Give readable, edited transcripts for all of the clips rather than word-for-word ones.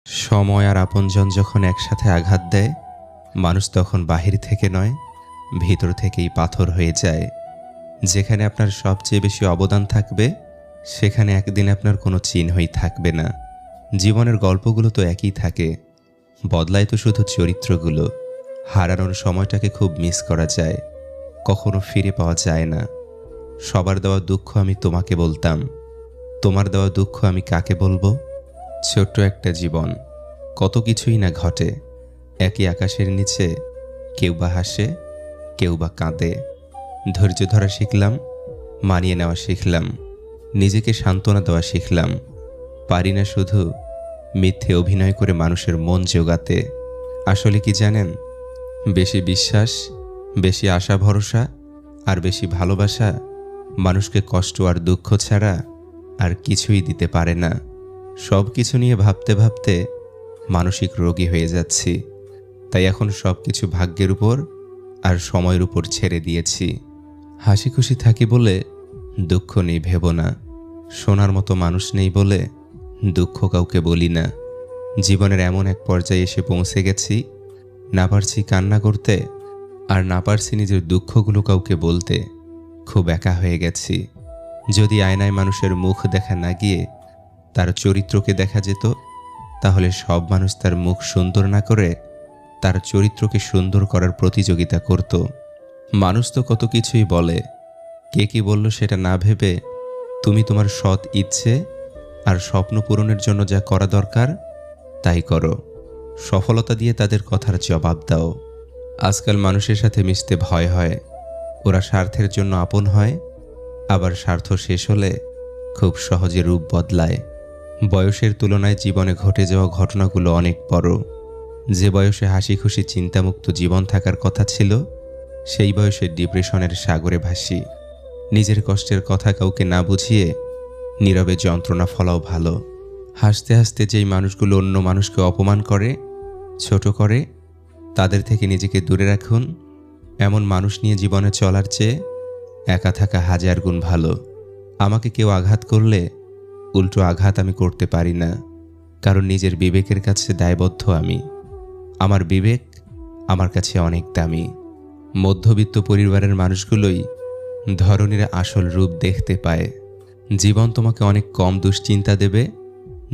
সময় আর আপনজন যখন একসাথে আঘাত দেয়, মানুষ তখন বাহির থেকে নয়, ভিতর থেকেই পাথর হয়ে যায়। যেখানে আপনার সবচেয়ে বেশি অবদান থাকবে, সেখানে একদিন আপনার কোনো চিহ্নই থাকবে না। জীবনের গল্পগুলো তো একই থাকে, বদলায় তো শুধু চরিত্রগুলো। হারানোর সময়টাকে খুব মিস করা যায়, কখনো ফিরে পাওয়া যায় না। সবার দেওয়া দুঃখ আমি তোমাকে বলতাম, তোমার দেওয়া দুঃখ আমি কাকে বলবো? ছোট্ট একটা জীবন, কত কিছুই না ঘটে। একই আকাশের নিচে কেউ বা হাসে, কেউ বা কাঁদে। ধৈর্য ধরা শিখলাম, মানিয়ে নেওয়া শিখলাম, নিজেকে সান্ত্বনা দেওয়া শিখলাম। পারি না শুধু মিথ্যে অভিনয় করে মানুষের মন জোগাতে। আসলে কি জানেন, বেশি বিশ্বাস, বেশি আশা ভরসা আর বেশি ভালোবাসা মানুষকে কষ্ট আর দুঃখ ছাড়া আর কিছুই দিতে পারে না। সব কিছু নিয়ে ভাবতে ভাবতে মানসিক রোগী হয়ে যাচ্ছি। তাই এখন সব কিছু ভাগ্যের উপর আর সময়ের উপর ছেড়ে দিয়েছি। হাসি খুশি থাকি বলে দুঃখ নেই ভেবো না। শোনার মতো মানুষ নেই বলে দুঃখ কাউকে বলি না। জীবনের এমন এক পর্যায়ে এসে পৌঁছে গেছি, না পারছি কান্না করতে, আর না পারছি নিজের দুঃখগুলো কাউকে বলতে। খুব একা হয়ে গেছি। যদি আয়নায় মানুষের মুখ দেখা না গিয়ে তার চরিত্রকে দেখা যেত, তাহলে সব মানুষ তার মুখ সুন্দর না করে তার চরিত্রকে সুন্দর করার প্রতিযোগিতা করত। মানুষ তো কত কিছুই বলে, কে কি বলল সেটা না ভেবে তুমি তোমার সৎ ইচ্ছে আর স্বপ্ন পূরণের জন্য যা করা দরকার তাই করো। সফলতা দিয়ে তাদের কথার জবাব দাও। আজকাল মানুষের সাথে মিশতে ভয় হয়। ওরা স্বার্থের জন্য আপন হয়, আবার স্বার্থ শেষ হলে খুব সহজে রূপ বদলায়। বয়সের তুলনায় জীবনে ঘটে যাওয়া ঘটনাগুলো অনেক বড়। যে বয়সে হাসি খুশি চিন্তামুক্ত জীবন থাকার কথা ছিল, সেই বয়সে ডিপ্রেশনের সাগরে ভাসি। নিজের কষ্টের কথা কাউকে না বুঝিয়ে নীরবে যন্ত্রণা ফলাও ভালো। হাসতে হাসতে যেই মানুষগুলো অন্য মানুষকে অপমান করে, ছোট করে, তাদের থেকে নিজেকে দূরে রাখুন। এমন মানুষ নিয়ে জীবনে চলার চেয়ে একা থাকা হাজার গুণ ভালো। আমাকে কেউ আঘাত করলে উল্টো আঘাত আমি করতে পারি না, কারণ নিজের বিবেকের কাছে দায়বদ্ধ আমি। আমার বিবেক আমার কাছে অনেক দামি। মধ্যবিত্ত পরিবারের মানুষগুলোই ধরনীর আসল রূপ দেখতে পায়। জীবন তোমাকে অনেক কম দুশ্চিন্তা দেবে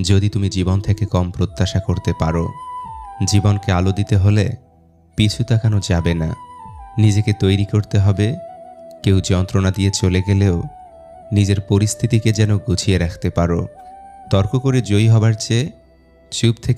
যদি তুমি জীবন থেকে কম প্রত্যাশা করতে পারো। জীবনকে আলো দিতে হলে পিছু তাকানো যাবে না, নিজেকে তৈরি করতে হবে। কেউ যন্ত্রণা দিয়ে চলে গেলেও নিজের পরিস্থিতিকে যেন গুছিয়ে রাখতে পারো। তর্ক করে জয়ী হবার চেয়ে চুপ থেকে